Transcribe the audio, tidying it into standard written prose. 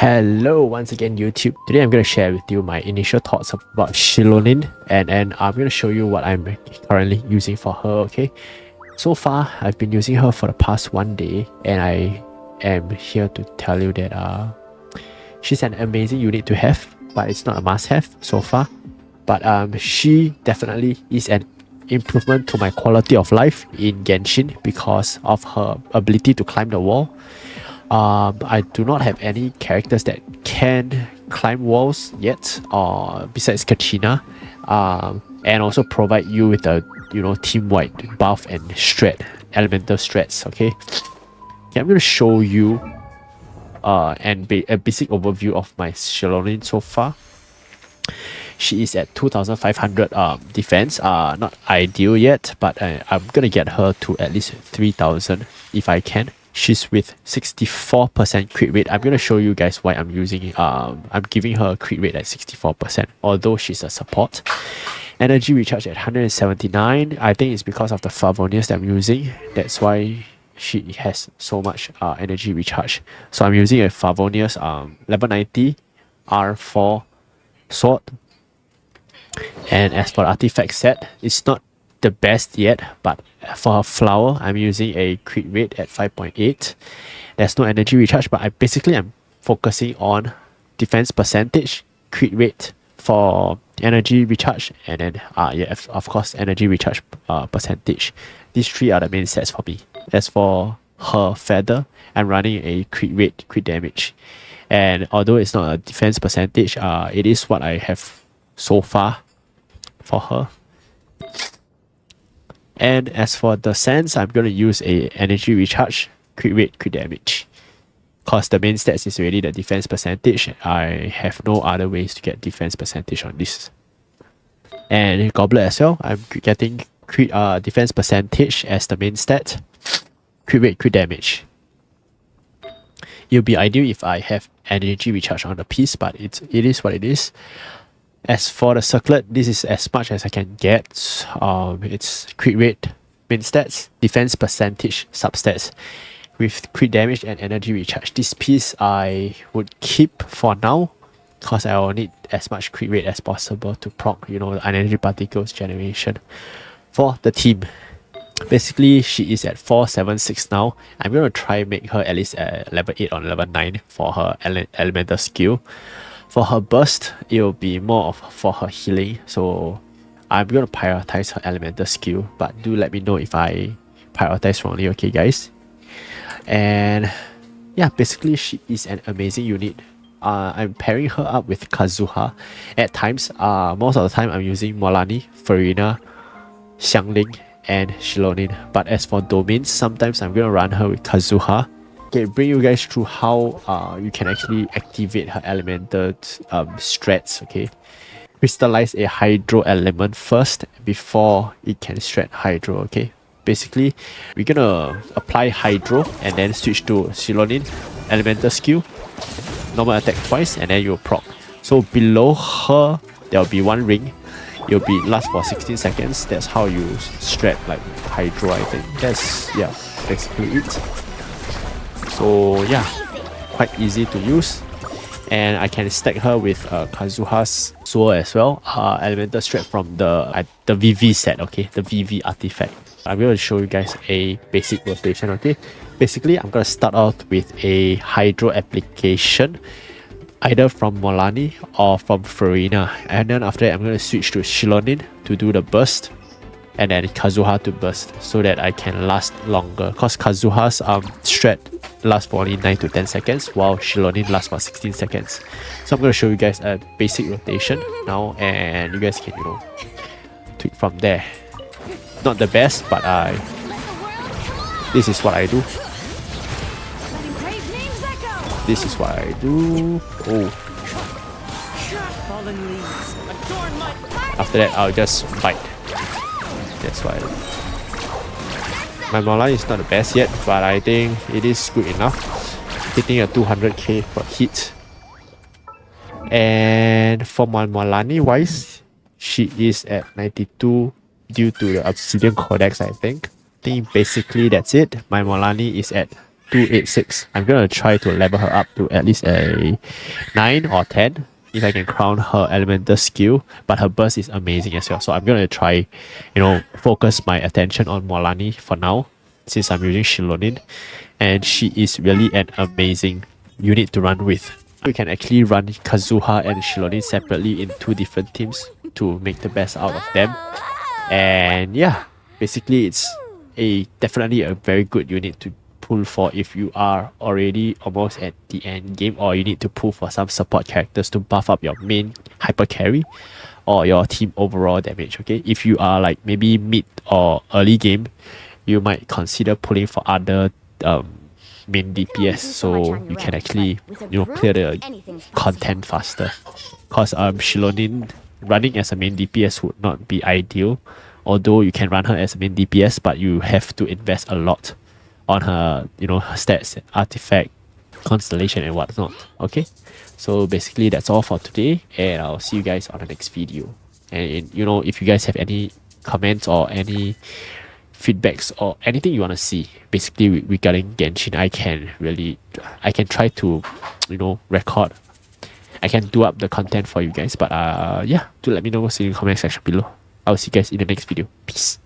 Hello once again YouTube. Today I'm going to share with you my initial thoughts about Xilonen and I'm going to show you what I'm currently using for her, okay? So far I've been using her for the past one day and I am here to tell you that she's an amazing unit to have, but it's not a must-have so far. But she definitely is an improvement to my quality of life in Genshin because of her ability to climb the wall. I do not have any characters that can climb walls yet, besides Katrina, and also provide you with a team-wide buff and strat, elemental strats. Okay, I'm gonna show you a basic overview of my Xilonen so far. She is at 2,500 defense. Not ideal yet, but I'm gonna get her to at least 3,000 if I can. She's with 64% crit rate. I'm gonna show you guys why I'm using I'm giving her a crit rate at 64%, although she's a support. Energy recharge at 179. I think it's because of the Favonius that I'm using. That's why she has so much energy recharge. So I'm using a Favonius level 90 R4 sword. And as for the artifact set, it's not the best yet, but for her flower, I'm using a crit rate at 5.8. There's no energy recharge, but I'm focusing on defense percentage, crit rate for energy recharge, and then of course energy recharge percentage. These three are the main sets for me. As for her feather, I'm running a crit rate, crit damage, and although it's not a defense percentage, it is what I have so far for her. And as for the sense, I'm going to use a energy recharge, crit rate, crit damage. Because the main stats is already the defense percentage. I have no other ways to get defense percentage on this. And Goblet as well, I'm getting defense percentage as the main stat. Crit rate, crit damage. It would be ideal if I have energy recharge on the piece, but it is what it is. As for the circlet, this is as much as I can get. It's crit rate, main stats, defense percentage, substats, with crit damage and energy recharge. This piece I would keep for now, because I will need as much crit rate as possible to proc, energy particles generation for the team. Basically, she is at 476 now. I'm going to try make her at least at level 8 or level 9 for her elemental skill. For her burst, it will be more for her healing, so I'm going to prioritize her elemental skill, but do let me know if I prioritize wrongly, okay guys? And yeah, basically she is an amazing unit. I'm pairing her up with Kazuha. At times, most of the time I'm using Mualani, Farina, Xiangling, and Xilonen. But as for domains, sometimes I'm going to run her with Kazuha. Okay, bring you guys through how you can actually activate her elemental strats, okay? Crystallize a hydro element first before it can strat hydro, okay? Basically, we're gonna apply hydro and then switch to Xilonen elemental skill, normal attack twice, and then you'll proc. So below her, there'll be one ring. It'll be last for 16 seconds. That's how you strat like hydro, I think. That's, yeah, basically it. So yeah, quite easy to use, and I can stack her with Kazuha's sword as well. Elemental strat from the VV set, okay, the VV artifact. I'm going to show you guys a basic rotation, okay. Basically, I'm going to start out with a hydro application, either from Mualani or from Farina, and then after that, I'm going to switch to Xilonen to do the burst, and then Kazuha to burst, so that I can last longer. Because Kazuha's strat lasts for only 9 to 10 seconds, while Xilonen lasts for 16 seconds. So I'm going to show you guys a basic rotation now, and you guys can, tweak from there. Not the best, but this is what I do. This is what I do. Oh. After that, I'll just bite. That's why my Mualani is not the best yet, but I think it is good enough. Hitting a 200k per hit. And for my Mualani wise, she is at 92 due to the Obsidian Codex, I think. Basically that's it. My Mualani is at 286. I'm gonna try to level her up to at least a 9 or 10 if I can crown her elemental skill, but her burst is amazing as well. So I'm gonna try, focus my attention on Mualani for now, since I'm using Xilonen, and she is really an amazing unit to run with. We can actually run Kazuha and Xilonen separately in 2 different teams to make the best out of them. And yeah, basically it's definitely a very good unit to pull for if you are already almost at the end game, or you need to pull for some support characters to buff up your main hyper carry or your team overall damage. Okay, if you are like maybe mid or early game, you might consider pulling for other main DPS, so you can actually clear the content faster. Cause Xilonen running as a main DPS would not be ideal, although you can run her as a main DPS, but you have to invest a lot on her, her stats, artifact, constellation, and whatnot. Okay, so basically that's all for today, and I'll see you guys on the next video. And if you guys have any comments or any feedbacks or anything you want to see basically regarding Genshin, I can try to record, I can do up the content for you guys. But yeah, do let me know what's in the comment section below. I'll see you guys in the next video. Peace.